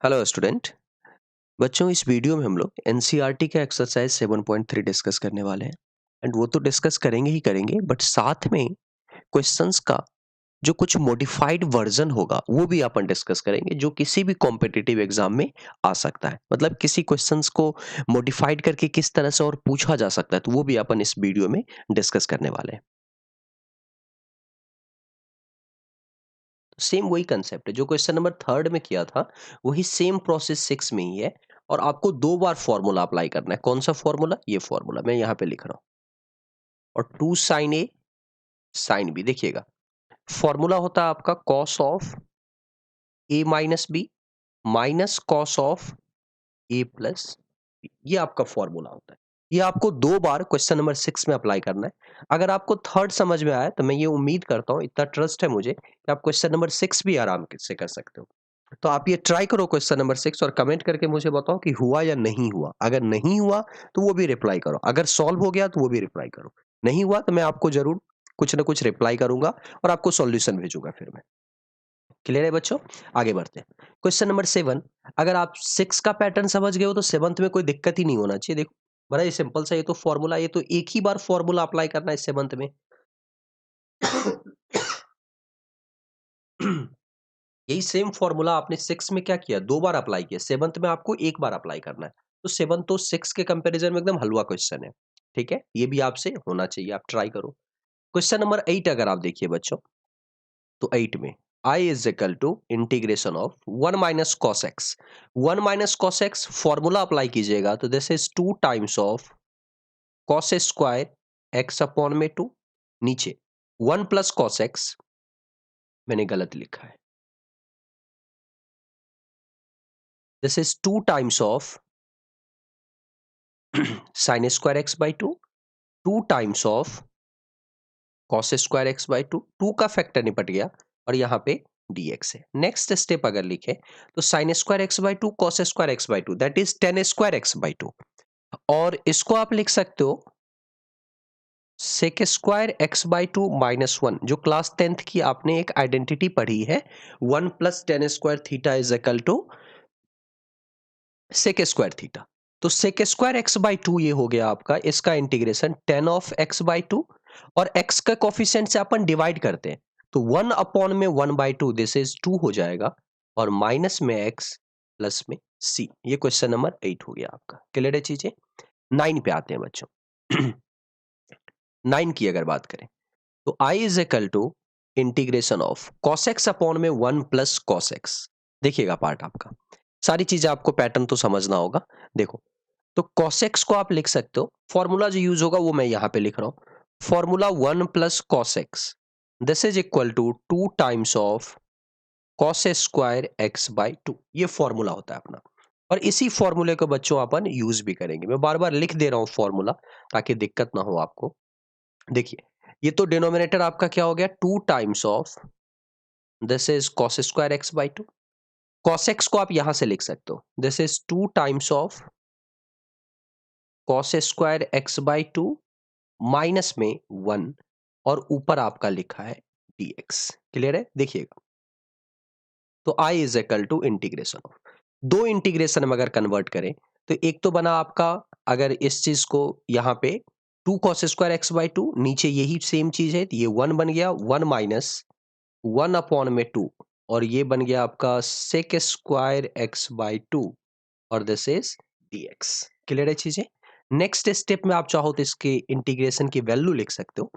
Hello student. बच्चों, इस video में हम लोग एनसीईआरटी का एक्सरसाइज 7.3 डिस्कस करने वाले हैं। एंड वो तो डिस्कस करेंगे ही करेंगे, बट साथ में क्वेश्चंस का जो कुछ मॉडिफाइड वर्जन होगा वो भी अपन डिस्कस करेंगे, जो किसी भी कॉम्पिटिटिव एग्जाम में आ सकता है। मतलब किसी क्वेश्चंस को मॉडिफाइड करके किस तरह से और पूछा जा सकता है, तो वो भी अपन इस वीडियो में डिस्कस करने वाले हैं। सेम वही कंसेप्ट है जो क्वेश्चन नंबर थर्ड में किया था, वही सेम प्रोसेस सिक्स में ही है। और आपको दो बार फॉर्मूला अप्लाई करना है। कौन सा फॉर्मूला? ये फॉर्मूला मैं यहाँ पे लिख रहा हूँ। और two sine A sine B, देखिएगा फॉर्मूला होता है आपका cos of A minus B minus cos of A plus B. ये आपका फॉर्मूला होता है। ये आपको दो बार क्वेश्चन नंबर सिक्स में अप्लाई करना है। अगर आपको थर्ड समझ में आया तो मैं ये उम्मीद करता हूँ, इतना ट्रस्ट है मुझे कि आप क्वेश्चन नंबर सिक्स भी आराम से कर सकते हो। तो आप ये ट्राई करो क्वेश्चन नंबर सिक्स, और कमेंट करके मुझे बताओ कि हुआ या नहीं हुआ। अगर नहीं हुआ तो वो भी रिप्लाई करो, अगर सॉल्व हो गया तो वो भी रिप्लाई करो। नहीं हुआ तो मैं आपको जरूर कुछ ना कुछ रिप्लाई करूंगा और आपको सॉल्यूशन भेजूंगा फिर मैं। क्लियर है बच्चों? आगे बढ़ते हैं। Question number seven. अगर आप सिक्स का पैटर्न समझ गए हो तो सेवंथ में कोई दिक्कत ही नहीं होना चाहिए। देखो बड़ा ही सिंपल सा, ये तो फॉर्मूला, ये तो एक ही बार फॉर्मूला अप्लाई करना है सेवंथ में। यही सेम फॉर्मूला आपने सिक्स में क्या किया, दो बार अप्लाई किया। सेवंथ में आपको एक बार अप्लाई करना है। तो सेवन तो सिक्स के कंपैरिजन में एकदम हलवा क्वेश्चन है। ठीक है, ये भी आपसे होना चाहिए, आप ट्राई करो। क्वेश्चन नंबर एट अगर आप देखिए बच्चों, तो एट में I is equal to integration of one minus cos x. One minus cos x formula apply कीजिएगा तो this is two times of cos square x upon में टू। नीचे वन प्लस कॉस एक्स, मैंने गलत लिखा है। This is two times of sine square x by two, two times of cos square x by two. Two का factor निपट गया और यहाँ पे dx है। नेक्स्ट स्टेप अगर लिखे तो sine square x by two cos square x by two, that is tan square x by two. और इसको आप लिख सकते हो sec square x by two minus one. जो क्लास टेंथ की आपने एक आइडेंटिटी पढ़ी है, one plus tan square theta is equal to sec square theta. तो sec square x by two ये हो गया आपका, इसका integration tan of x by two. और एक्स का कोफिशिएंट से अपन डिवाइड करते हैं, तो वन अपॉन में one by two, this is two हो जाएगा। और माइनस में एक्स प्लस में सी। ये क्वेश्चन नंबर एट हो गया आपका। क्लियर है चीजें? नाइन पे आते हैं बच्चों। नाइन की अगर बात करें तो I is equal to integration of cos x upon में वन प्लस कॉस एक्स। देखिएगा पार्ट आपका, सारी चीजें आपको पैटर्न तो समझना होगा। देखो, तो cos x को आप लिख सकते हो, फॉर्मूला जो यूज होगा वो मैं यहां पे लिख रहा हूं। Formula one plus cos X, this is equal to two times of cos square x by two. ये फॉर्मूला होता है अपना। और इसी फॉर्मूले को बच्चों अपन यूज भी करेंगे। मैं बार बार लिख दे रहा हूं फॉर्मूला ताकि दिक्कत ना हो आपको। देखिए, ये तो डिनोमिनेटर आपका क्या हो गया, to times of this is cos square x by two. Cos x को आप यहां से लिख सकते हो, this is two times of cos square x by two minus में वन, और ऊपर आपका लिखा है dx। क्लियर है? देखिएगा, तो i is equal to integration of, दो इंटीग्रेशन में अगर कन्वर्ट करें तो एक तो बना आपका, अगर इस चीज को यहां पे two cos square x by two, नीचे यही सेम चीज है तो ये वन बन गया, वन माइनस वन अपॉन में टू। और ये बन गया आपका sec square x by two, और दिस इज dx। क्लियर है चीजें? नेक्स्ट स्टेप में आप चाहो तो इसके इंटीग्रेशन की वैल्यू लिख सकते हो।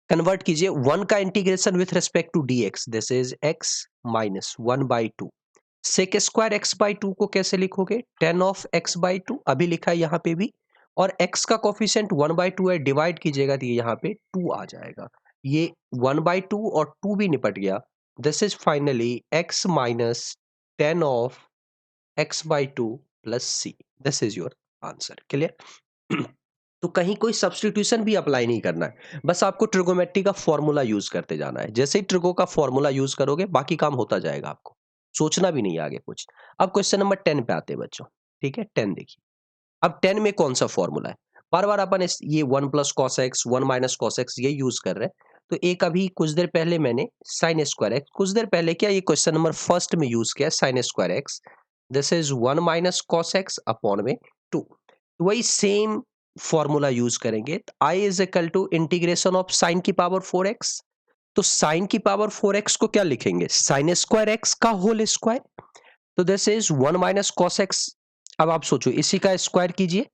कन्वर्ट कीजिए, वन का integration with respect to dx, this is x minus one by two. Sec square x by two को कैसे लिखोगे, tan of x by two, अभी लिखा है यहाँ पे भी। और x का कोफिशिएंट वन बाई टू है, डिवाइड कीजिएगा तो ये यहाँ पे टू आ जाएगा। ये वन बाई टू और टू भी निपट गया। This is finally x minus tan of x by to plus c. This is your answer. Clear? तो कहीं कोई सब्स्टिट्यूशन भी अप्लाई नहीं करना है, बस आपको ट्रिगोमेट्री का फॉर्मूला यूज करते जाना है। जैसे ही ट्रिगो का फॉर्मूला यूज करोगे बाकी काम होता जाएगा, आपको सोचना भी नहीं है आगे कुछ। अब क्वेश्चन नंबर 10 पे आते हैं बच्चों। ठीक है, 10 देखिए। अब 10 में कौन सा फॉर्मूला है? बार बार अपन ये one plus cos x, one minus cos x ये यूज कर रहे हैं। तो एक अभी कुछ देर पहले मैंने साइन स्क्वायर एक्स, कुछ देर पहले क्या, ये क्वेश्चन नंबर फर्स्ट में यूज किया sine square x. This is 1 minus cos x upon में 2। वही सेम फॉर्मूला यूज करेंगे। I is equal to integration of sine की पावर 4x। तो साइन की पावर 4x को क्या लिखेंगे, साइन स्क्वायर एक्स का होल स्क्वायर। तो this is 1 minus cos x. अब आप सोचो, इसी का स्क्वायर कीजिए,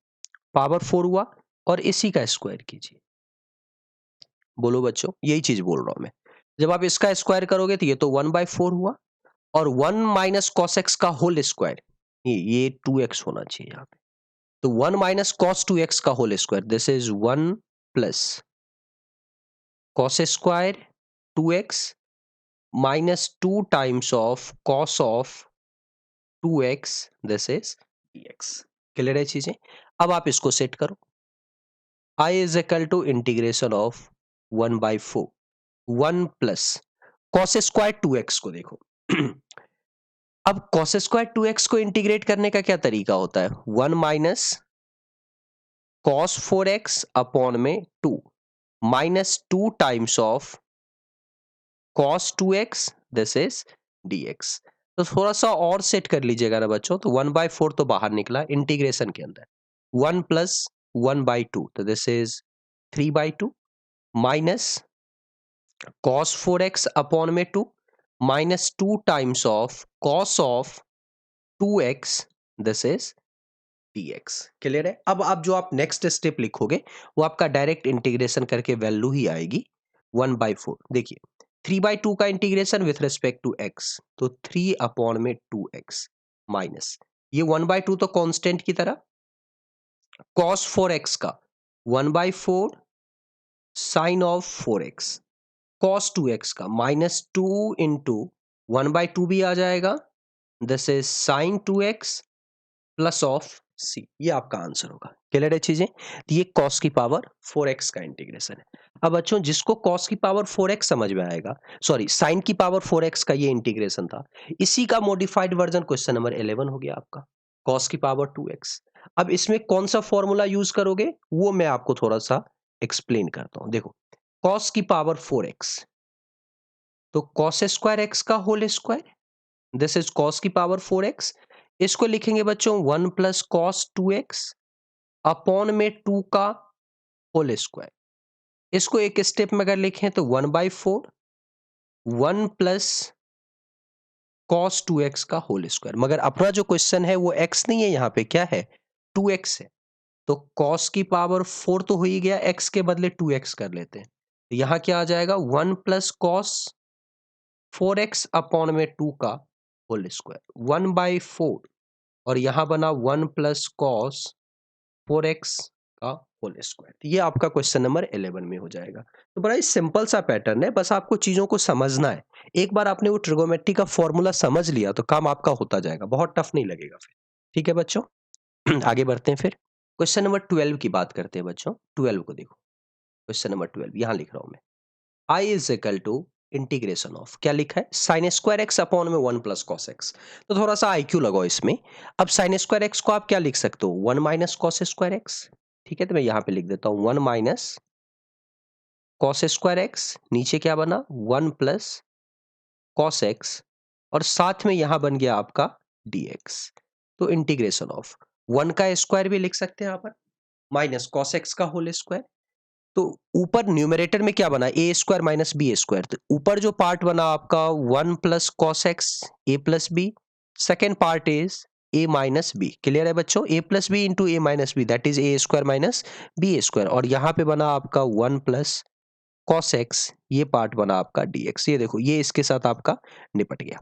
पावर 4 हुआ, और इसी का स्क्वायर कीजिए। बोलो बच्चों, यही चीज बोल रहा हूं मैं। जब आप इसका स्क्वायर करोगे तो ये तो 1/4 हुआ, और 1 माइनस कॉस एक्स का होल स्क्वायर, ये 2x होना चाहिए यहाँ पे। तो 1 माइनस कॉस 2x का whole square, this is 1 plus cos square 2x minus 2 times of cos of 2x, this is dx। Clear है चीजें? अब आप इसको सेट करो। I is equal to integration of 1/4 1 plus cos square 2x को देखो। अब कॉस स्क्वायर 2x को इंटीग्रेट करने का क्या तरीका होता है, 1 माइनस कॉस 4x अपॉन में 2 minus 2 times of cos 2x, this is dx। तो थोड़ा सा और सेट कर लीजिएगा ना बच्चों। तो 1/4 तो बाहर निकला इंटीग्रेशन के अंदर, 1 प्लस 1/2, तो this is 3/2 minus cos 4x upon में 2 minus 2 times of cos of 2x, this is dx। Clear है? अब आप जो आप नेक्स्ट स्टेप लिखोगे वो आपका डायरेक्ट इंटीग्रेशन करके वैल्यू ही आएगी 1/4। देखिए 3/2 का integration with respect to x, तो 3 अपॉन में 2x माइनस ये 1/2 तो कांस्टेंट की तरह, cos 4x का 1/4 sign of 4x, cos 2x का माइनस 2 इंटू 1/2 भी आ जाएगा, this is sine 2x plus of c। ये आपका आंसर होगा। क्लियर है चीजें? तो ये cos की पावर 4x का इंटीग्रेशन है। अब बच्चों जिसको cos की पावर 4x समझ में आएगा, सॉरी साइन की पावर 4x का ये इंटीग्रेशन था, इसी का मॉडिफाइड वर्जन क्वेश्चन नंबर 11 हो गया आपका, cos की पावर 2x। अब इसमें कौन सा फॉर्मूला यूज करोगे वो मैं आपको थोड़ा सा एक्सप्लेन करता हूं। देखो cos की पावर 4x, तो cos स्क्वायर एक्स का whole square, this is cos की पावर 4x। इसको लिखेंगे बच्चों 1 प्लस कॉस 2x अपॉन में 2 का होल स्क्वायर। इसको एक स्टेप में अगर लिखें तो 1/4 1 प्लस कॉस 2x का होल स्क्वायर। मगर अपना जो क्वेश्चन है वो x नहीं है, यहाँ पे क्या है 2x है। तो cos की पावर 4 तो हो ही गया, x के बदले 2x कर लेते हैं। तो यहाँ क्या आ जाएगा 1 प्लस कॉस 4x अपॉन में 2 का होल स्क्वायर 1/4, और यहां बना 1 प्लस कॉस 4x का होल स्क्वायर। ये आपका क्वेश्चन नंबर 11 में हो जाएगा। तो बड़ा ही सिंपल सा पैटर्न है, बस आपको चीजों को समझना है। एक बार आपने वो ट्रिगोमेट्री का फॉर्मूला समझ लिया तो काम आपका होता जाएगा, बहुत टफ नहीं लगेगा फिर। ठीक है बच्चों? आगे बढ़ते हैं फिर। क्वेश्चन नंबर 12 की बात करते हैं बच्चों। 12 को देखो, क्वेश्चन नंबर 12 यहां लिख रहा हूं मैं। I is equal to integration of, क्या लिखा है, साइन स्क्वायर एक्स अपॉन में 1 प्लस कॉस एक्स। तो थोड़ा सा आईक्यू लगाओ इसमें। अब साइन स्क्वायर एक्स को आप क्या लिख सकते हो, 1 माइनस कॉस स्क्वायर एक्स। ठीक है, तो मैं यहां पे लिख देता हूं 1 माइनस कॉस स्क्वायर एक्स, नीचे क्या बना 1 प्लस कॉस एक्स, और साथ में यहां बन गया आपका dx। तो इंटीग्रेशन ऑफ 1 का स्क्वायर भी लिख सकते हैं यहां पर, माइनस कॉस एक्स का होल स्क्वायर। तो ऊपर न्यूमरेटर में क्या बना, A square minus B square. तो ऊपर जो पार्ट बना आपका 1 plus cos x A plus B, second part is A minus B. Clear है बच्चों? A plus B into A minus B, that is A square minus B square, और यहां पे बना आपका 1 प्लस कॉस एक्स, ये पार्ट बना आपका dx। ये देखो ये इसके साथ आपका निपट गया।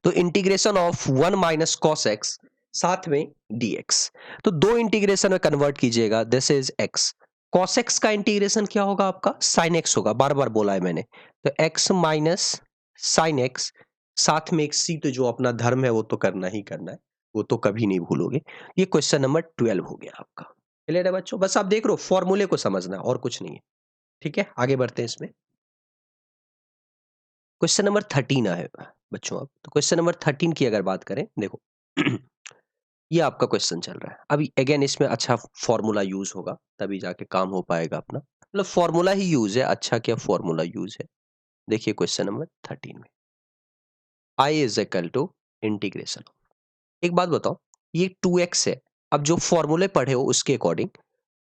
तो integration of 1 minus cos x साथ में dx। तो दो इंटीग्रेशन में कन्वर्ट कीजिएगा, this is x। cos x का इंटीग्रेशन क्या होगा आपका, sin x होगा, बार बार बोला है मैंने। तो x माइनस साइन एक्स, साथ में एक c, तो जो अपना धर्म है वो तो करना ही करना है, वो तो कभी नहीं भूलोगे। ये क्वेश्चन नंबर 12 हो गया आपका। क्लियर है बच्चों? बस आप देख लो फॉर्मूले को समझना है और कुछ नहीं है। ठीक है, आगे बढ़ते हैं इसमें। क्वेश्चन नंबर 13 है बच्चों। अब तो क्वेश्चन नंबर 13 की अगर बात करें, देखो ये आपका क्वेश्चन चल रहा है। अभी अगेन इसमें अच्छा फॉर्मूला यूज होगा, तभी जाके काम हो पाएगा अपना, मतलब फॉर्मूला ही यूज है, अच्छा क्या फॉर्मूला यूज है। देखिए क्वेश्चन नंबर 13 में, I is equal to integration. एक बात बताओ, ये 2x है, अब जो फॉर्मूले पढ़े हो उसके अकॉर्डिंग,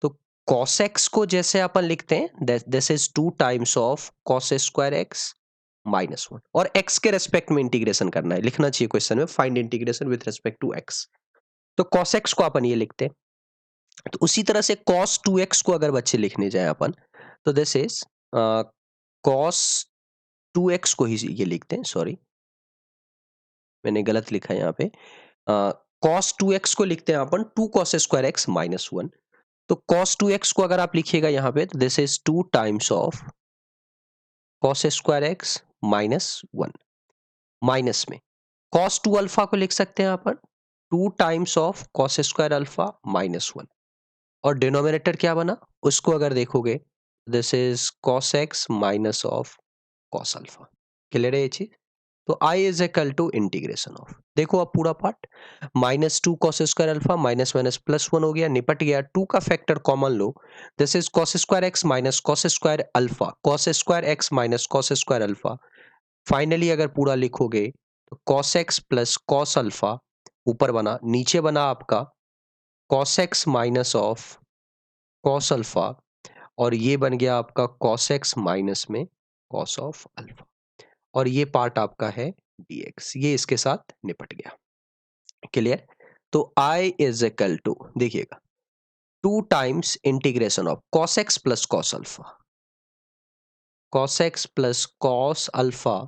तो cos x को जैसे अपन लिखते हैं this is 2 times of cos square x minus 1, और x के रेस्पेक्ट में इंटीग्रेशन करना है, लिखना चाहिए क्वेश्चन में find integration with respect to x। तो cos x को अपन ये लिखते हैं, तो उसी तरह से cos 2x को अगर बच्चे लिखने जाए अपन, तो दिस इज cos 2x को ही ये लिखते हैं, सॉरी मैंने गलत लिखा है यहाँ पे, cos 2x को लिखते हैं अपन 2 cos स्क्वायर x माइनस 1। तो cos 2x को अगर आप लिखिएगा यहाँ पे, तो this is 2 times of cos square x minus 1, minus में cos 2 अल्फा को लिख सकते हैं यहाँ पर 2 times of cos square alpha minus 1, और डिनोमिनेटर क्या बना उसको अगर देखोगे, this is cos x minus of cos alpha. Clear है ये चीज? तो I is equal to integration of, देखो अब पूरा part, minus 2 cos square alpha minus minus plus 1 हो गया, निपट गया, 2 का factor common low, this is cos square x minus cos square alpha, cos square x minus cos square alpha. Finally अगर पूरा लिखोगे तो cos x plus cos alpha ऊपर बना, नीचे बना आपका cos x minus of cos alpha, और ये बन गया आपका cos x माइनस में cos ऑफ अल्फा, और ये पार्ट आपका है dx, ये इसके साथ निपट गया। क्लियर? तो I इज इक्वल टू, देखिएगा, 2 times integration of cos x plus cos alpha, cos x plus cos alpha,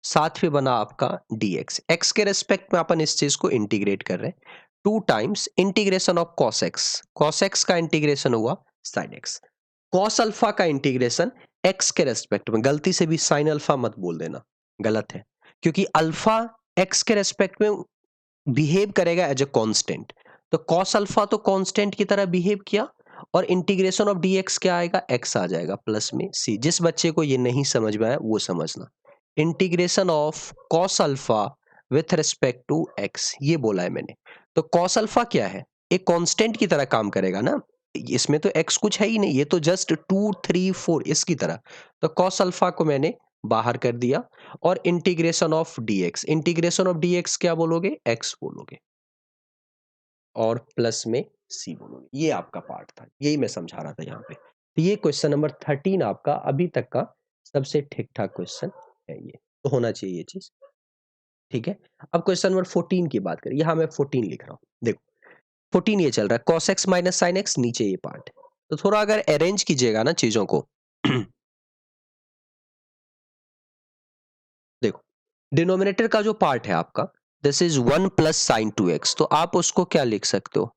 साथ में बना आपका dx, x के रेस्पेक्ट में अपन इस चीज को इंटीग्रेट कर रहे हैं, 2 times integration of cos x का इंटीग्रेशन हुआ sin x, cos अल्फा का इंटीग्रेशन x के रेस्पेक्ट में, गलती से भी sin अल्फा मत बोल देना, गलत है, क्योंकि अल्फा x के रेस्पेक्ट में बिहेव करेगा एज ए कांस्टेंट, तो cos अल्फा तो कांस्टेंट की तरह बिहेव किया, और इंटीग्रेशन ऑफ dx क्या आएगा, x आ जाएगा प्लस में c। जिस बच्चे को ये नहीं समझ में आया वो समझना, integration of cos alpha with respect to x, ये बोला है मैंने। तो cos अल्फा क्या है, एक कांस्टेंट की तरह काम करेगा ना, इसमें तो x कुछ है ही नहीं, ये तो जस्ट 2 3 4 इसकी तरह, तो cos अल्फा को मैंने बाहर कर दिया, और integration of dx, integration of dx क्या बोलोगे, x बोलोगे, और प्लस में c बोलोगे, ये आपका पार्ट था, यही मैं समझा रहा था यहाँ पे। तो ये क्वेश्चन नंबर 13 आपका अभी तक का सबसे ठीक ठाक क्वेश्चन है, ये तो होना चाहिए ये चीज। ठीक है, अब क्वेश्चन नंबर 14 की बात करें, यहाँ मैं 14 लिख रहा हूँ, देखो 14 ये चल रहा है cos x minus sin x, नीचे ये पार्ट है, तो थोड़ा अगर अरेंज कीजिएगा ना चीजों को देखो, डिनोमिनेटर का जो पार्ट है आपका, this is 1 plus sine 2x, तो आप उसको क्या लिख सकते हो,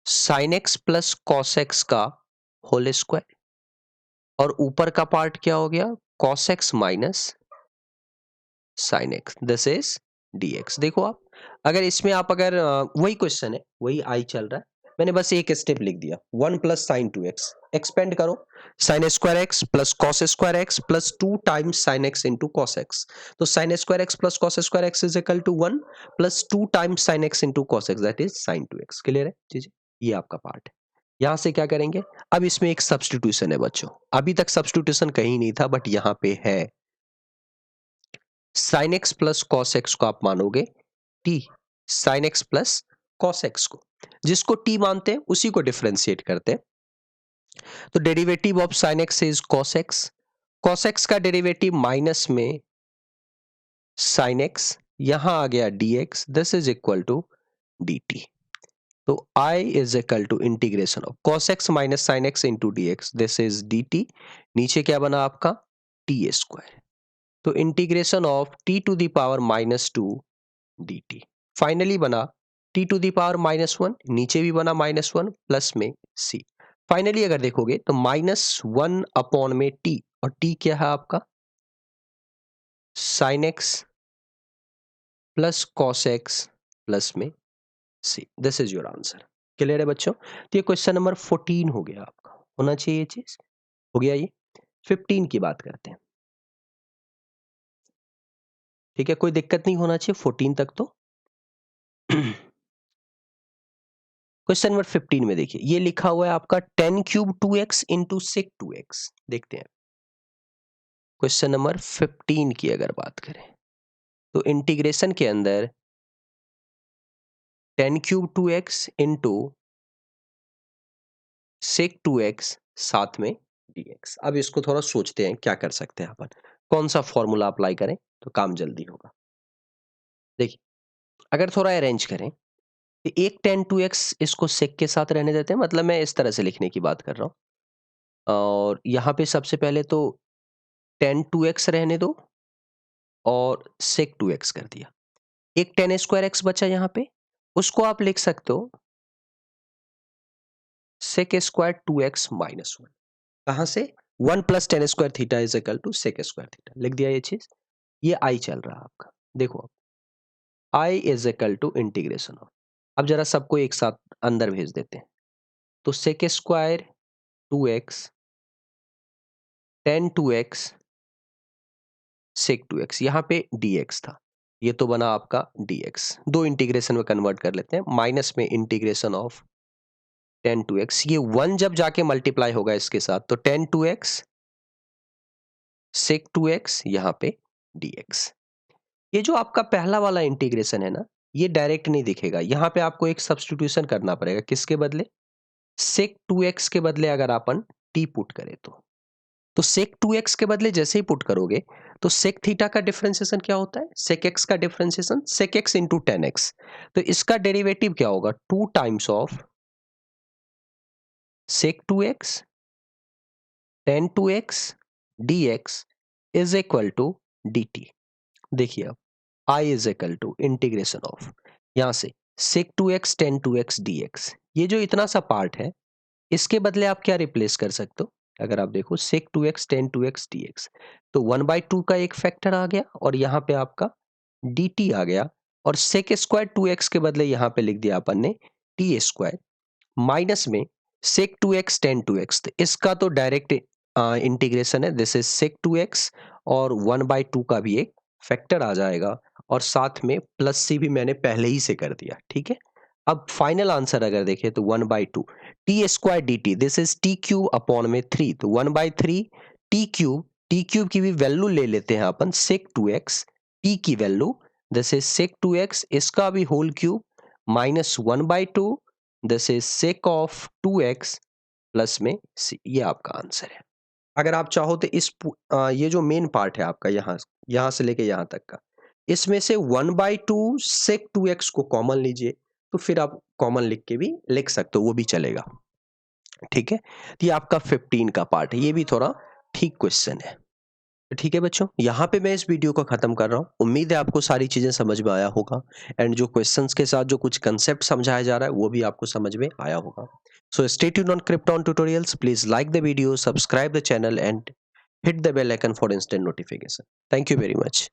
sine x plus cos x का होल स्क्वायर, और ऊपर का पार्ट क्या हो गया, cos x minus sine x, this is dx। देखो आप, अगर इसमें आप अगर वही क्वेश्चन है, वही आई चल रहा है, मैंने बस एक स्टेप लिख दिया, 1 प्लस साइन 2x, एक्सपेंड करो, sine square x plus cos square x plus 2 times sine x into cos x, तो sine square x plus cos square x is equal to 1 plus 2 times sine x into cos x, that is sine 2x। Clear है चीजें? ये आपका part है। यहां से क्या करेंगे, अब इसमें एक सब्सटीट्यूशन है बच्चों, अभी तक सब्सटीट्यूशन कहीं नहीं था बट यहां पे है, sine x plus cos x को आप मानोगे T, sine x plus cos x को, जिसको टी मानते हैं उसी को डिफरेंशिएट करते हैं, तो derivative of sine x is cos x का डेरिवेटिव माइनस में साइन एक्स, यहां आ गया dx, this is equal to dt। तो I is equal to integration of cos x minus sine x into dx, this is dt, नीचे क्या बना आपका टी स्क्वायर, तो integration of t to the power minus 2 dt, finally बना t to the power minus 1, नीचे भी बना minus 1 plus में c। फाइनली अगर देखोगे तो माइनस 1 अपॉन में t, और t क्या है आपका sine x plus cos x plus में c, this is your answer. Clear है बच्चों? तो ये क्वेश्चन नंबर 14 हो गया आपका, होना चाहिए ये चीज, हो गया ये। 15 की बात करते हैं, ठीक है, कोई दिक्कत नहीं होना चाहिए 14 तक तो क्वेश्चन नंबर 15 में देखिए, ये लिखा हुआ है आपका 10 क्यूब 2x इंटू सिक 2x। देखते हैं क्वेश्चन नंबर 15 की अगर बात करें, तो इंटीग्रेशन के अंदर 10 cube 2x into sec 2x साथ में dx। अब इसको थोड़ा सोचते हैं क्या कर सकते हैं अपन, कौन सा फॉर्मूला अप्लाई करें तो काम जल्दी होगा। देखिए, अगर थोड़ा अरेंज करें तो एक 10 2x इसको सेक के साथ रहने देते हैं, मतलब मैं इस तरह से लिखने की बात कर रहा हूं। और यहां पे सबसे पहले तो 10 2x रहने दो और सेक 2x कर दिया। एक 10 स्क्वायर एक्स बचा यहां पे, उसको आप लिख सकते हो सेक स्क्वायर 2x माइनस 1। कहां से? 1 plus 10 square theta is equal to sec square theta, लिख दिया ये चीज। ये आई चल रहा है आपका, देखो I is equal to integration of, अब जरा सबको एक साथ अंदर भेज देते हैं। तो सेक स्क्वायर 2x 10 2x सेक 2x, यहां पे dx था, ये तो बना आपका dx। दो इंटीग्रेशन में कन्वर्ट कर लेते हैं, माइनस में इंटीग्रेशन ऑफ 10 2x, ये 1 जब जाके मल्टीप्लाई होगा इसके साथ तो 10 2x सेक 2x यहां पे dx। ये जो आपका पहला वाला इंटीग्रेशन है ना, ये डायरेक्ट नहीं दिखेगा, यहां पे आपको एक सब्स्टिट्यूशन करना पड़ेगा, किसके बदले? सेक 2x के बदले अगर अपन t पुट करें तो सेक 2x के बदले जैसे ही पुट करोगे तो सेक थीटा का डिफरेंशिएशन क्या होता है? सेक x का differentiation sec x into 10x। तो इसका डेरिवेटिव क्या होगा? 2 times of sec 2x 10 2x dx is equal to dt। देखिए अब I is equal to integration of, यहां से सेक 2x 10 2x dx, ये जो इतना सा पार्ट है इसके बदले आप क्या रिप्लेस कर सकते हो? अगर आप देखो सेक 2x 10 2x dx, तो 1/2 का एक फैक्टर आ गया और यहां पे आपका dt आ गया, और सेक स्क्वायर 2x के बदले यहां पे लिख दिया अपन ने t स्क्वायर, माइनस में सेक 2x 10 2x, तो इसका तो डायरेक्ट इंटीग्रेशन है, दिस इज सेक 2x, और 1/2 का भी एक फैक्टर आ जाएगा, और साथ में प्लस सी भी मैंने पहले ही से कर दिया, ठीक है। अब फाइनल आंसर अगर देखें तो 1/2 T square D T, this is T cube upon में 3, तो 1/3 टी क्यूब की भी वैल्यू ले लेते हैं अपन सेक 2x, टी की value this is sec 2x, इसका भी whole cube minus 1/2, this is sec of 2x plus में c, ये आपका आंसर है। अगर आप चाहो तो ये जो मेन पार्ट है आपका यहां से लेके यहां तक का, इसमें से 1/2 सेक 2x को कॉमन लीजिए, तो फिर आप कॉमन लिख के भी लिख सकते हो, वो भी चलेगा, ठीक है। तो ये आपका 15 का पार्ट है, ये भी थोड़ा ठीक क्वेश्चन है। तो ठीक है बच्चों, यहाँ पे मैं इस वीडियो को खत्म कर रहा हूँ। उम्मीद है आपको सारी चीजें समझ में आया होगा, एंड जो क्वेश्चंस के साथ जो कुछ कंसेप्ट समझाया जा रहा है वो भी आपको समझ में आया होगा। So stay tuned on krypton tutorials, please like the video, subscribe the channel and hit the bell icon for instant notification. Thank you very much.